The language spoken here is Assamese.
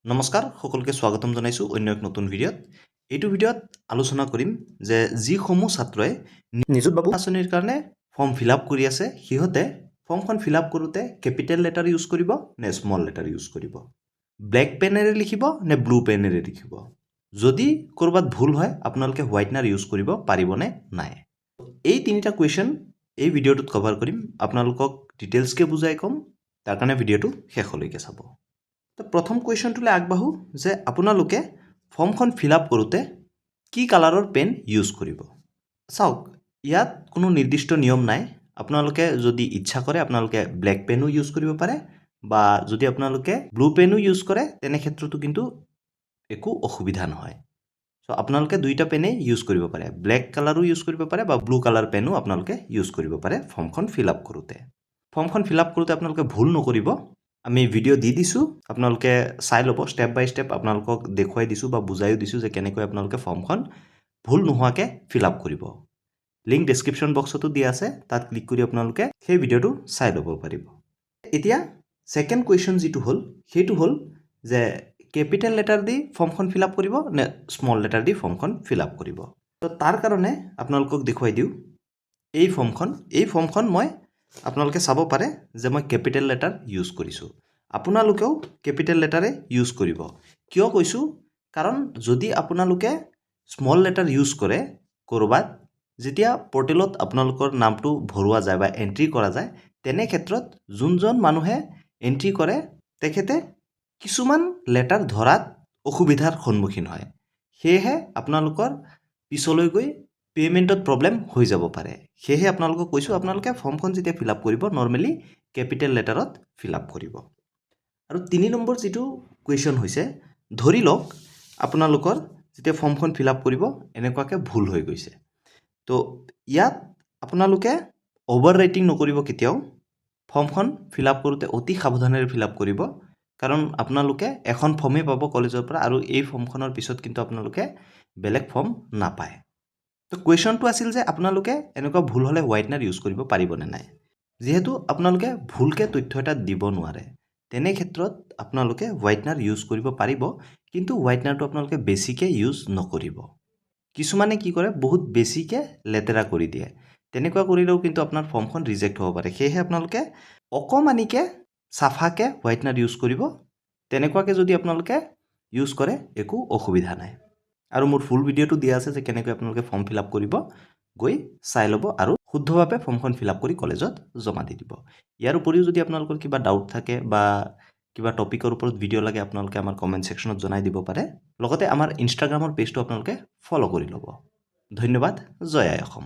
নমস্কাৰ সকলোকে স্বাগতম জনাইছোঁ অন্য এক নতুন ভিডিঅ'ত। এইটো ভিডিঅ'ত আলোচনা কৰিম যে যিসমূহ ছাত্ৰই নিযুত বাবু আঁচনিৰ কাৰণে ফৰ্ম ফিল আপ কৰি আছে সিহঁতে ফৰ্মখন ফিল আপ কৰোঁতে কেপিটেল লেটাৰ ইউজ কৰিব নে স্মল লেটাৰ ইউজ কৰিব, ব্লেক পেনেৰে লিখিব নে ব্লু পেনেৰে লিখিব। যদি ক'ৰবাত ভুল হয় আপোনালোকে হোৱাইটনাৰ ইউজ কৰিব পাৰিবনে নাই। এই তিনিটা কুৱেশ্যন এই ভিডিঅ'টোত কভাৰ কৰিম, আপোনালোকক ডিটেইলছকৈ বুজাই ক'ম, তাৰ কাৰণে ভিডিঅ'টো শেষলৈকে চাব। তো প্ৰথম কুৱেশ্যনটোলৈ আগবাঢ়োঁ যে আপোনালোকে ফৰ্মখন ফিল আপ কৰোঁতে কি কালাৰৰ পেন ইউজ কৰিব। চাওক, ইয়াত কোনো নিৰ্দিষ্ট নিয়ম নাই। আপোনালোকে যদি ইচ্ছা কৰে আপোনালোকে ব্লেক পেনো ইউজ কৰিব পাৰে, বা যদি আপোনালোকে ব্লু পেনো ইউজ কৰে তেনে ক্ষেত্ৰতো কিন্তু একো অসুবিধা নহয়। চ' আপোনালোকে দুইটা পেনেই ইউজ কৰিব পাৰে, ব্লেক কালাৰো ইউজ কৰিব পাৰে বা ব্লু কালাৰ পেনো আপোনালোকে ইউজ কৰিব পাৰে ফৰ্মখন ফিল আপ কৰোঁতে। ফৰ্মখন ফিল আপ কৰোঁতে আপোনালোকে ভুল নকৰিব। আমি ভিডিঅ' দি দিছোঁ, আপোনালোকে চাই ল'ব, ষ্টেপ বাই ষ্টেপ আপোনালোকক দেখুৱাই দিছোঁ বা বুজাইও দিছোঁ যে কেনেকৈ আপোনালোকে ফৰ্মখন ভুল নোহোৱাকৈ ফিল আপ কৰিব। লিংক ডেছক্ৰিপশ্যন বক্সতো দিয়া আছে, তাত ক্লিক কৰি আপোনালোকে সেই ভিডিঅ'টো চাই ল'ব পাৰিব। এতিয়া ছেকেণ্ড কুৱেশ্যন যিটো হ'ল সেইটো হ'ল যে কেপিটেল লেটাৰ দি ফৰ্মখন ফিল আপ কৰিব নে স্মল লেটাৰ দি ফৰ্মখন ফিল আপ কৰিব। তো তাৰ কাৰণে আপোনালোকক দেখুৱাই দিওঁ এই ফৰ্মখন মই আপোনালোকে চাব পাৰে যে মই কেপিটেল লেটাৰ ইউজ কৰিছোঁ। আপোনালোকেও কেপিটেল লেটাৰে ইউজ কৰিব। কিয় কৈছোঁ, কাৰণ যদি আপোনালোকে স্মল লেটাৰ ইউজ কৰে ক'ৰবাত, যেতিয়া পৰ্টেলত আপোনালোকৰ নামটো ভৰোৱা যায় বা এণ্ট্ৰি কৰা যায়, তেনে ক্ষেত্ৰত যোনজন মানুহে এণ্ট্ৰি কৰে তেখেতে কিছুমান লেটাৰ ধৰাত অসুবিধাৰ সন্মুখীন হয়। সেয়েহে আপোনালোকৰ পিছলৈ গৈ পে'মেণ্টত প্ৰব্লেম হৈ যাব পাৰে। সেয়েহে আপোনালোকক কৈছোঁ আপোনালোকে ফৰ্মখন যেতিয়া ফিল আপ কৰিব নৰ্মেলি কেপিটেল লেটাৰত ফিল আপ কৰিব। আৰু 3 নম্বৰ যিটো কুৱেশ্যন হৈছে, ধৰি লওক আপোনালোকৰ যেতিয়া ফৰ্মখন ফিল আপ কৰিব এনেকুৱাকৈ ভুল হৈ গৈছে। তো ইয়াত আপোনালোকে অভাৰ ৰাইটিং নকৰিব কেতিয়াও। ফৰ্মখন ফিল আপ কৰোঁতে অতি সাৱধানেৰে ফিল আপ কৰিব, কাৰণ আপোনালোকে এখন ফৰ্মেই পাব কলেজৰ পৰা, আৰু এই ফৰ্মখনৰ পিছত কিন্তু আপোনালোকে বেলেগ ফৰ্ম নাপায়। তো কুৱেশ্যনটো আছিল যে আপোনালোকে এনেকুৱা ভুল হ'লে হোৱাইটনাৰ ইউজ কৰিব পাৰিবনে নাই। যিহেতু আপোনালোকে ভুলকৈ তথ্য এটা দিব নোৱাৰে, তেনে ক্ষেত্ৰত আপোনালোকে হোৱাইটনাৰ ইউজ কৰিব পাৰিব, কিন্তু হোৱাইটনাৰটো আপোনালোকে বেছিকৈ ইউজ নকৰিব। কিছুমানে কি কৰে, বহুত বেছিকৈ লেতেৰা কৰি দিয়ে, তেনেকুৱা কৰিলেও কিন্তু আপোনাৰ ফৰ্মখন ৰিজেক্ট হ'ব পাৰে। সেয়েহে আপোনালোকে অকণমানিকৈ চাফাকৈ হোৱাইটনাৰ ইউজ কৰিব। তেনেকুৱাকৈ যদি আপোনালোকে ইউজ কৰে একো অসুবিধা নাই। আৰু মোৰ ফুল ভিডিঅ'টো দিয়া আছে যে কেনেকৈ আপোনালোকে ফৰ্ম ফিল আপ কৰিব, গৈ চাই ল'ব আৰু শুদ্ধভাৱে ফৰ্মখন ফিল আপ কৰি কলেজত জমা দি দিব। ইয়াৰ উপৰিও যদি আপোনালোকৰ কিবা ডাউট থাকে বা কিবা টপিকৰ ওপৰত ভিডিঅ' লাগে আপোনালোকে আমাৰ কমেণ্ট ছেকশ্যনত জনাই দিব পাৰে। লগতে আমাৰ ইনষ্টাগ্ৰামৰ পেজটো আপোনালোকে ফ'ল' কৰি ল'ব। ধন্যবাদ। জয় আই অসম।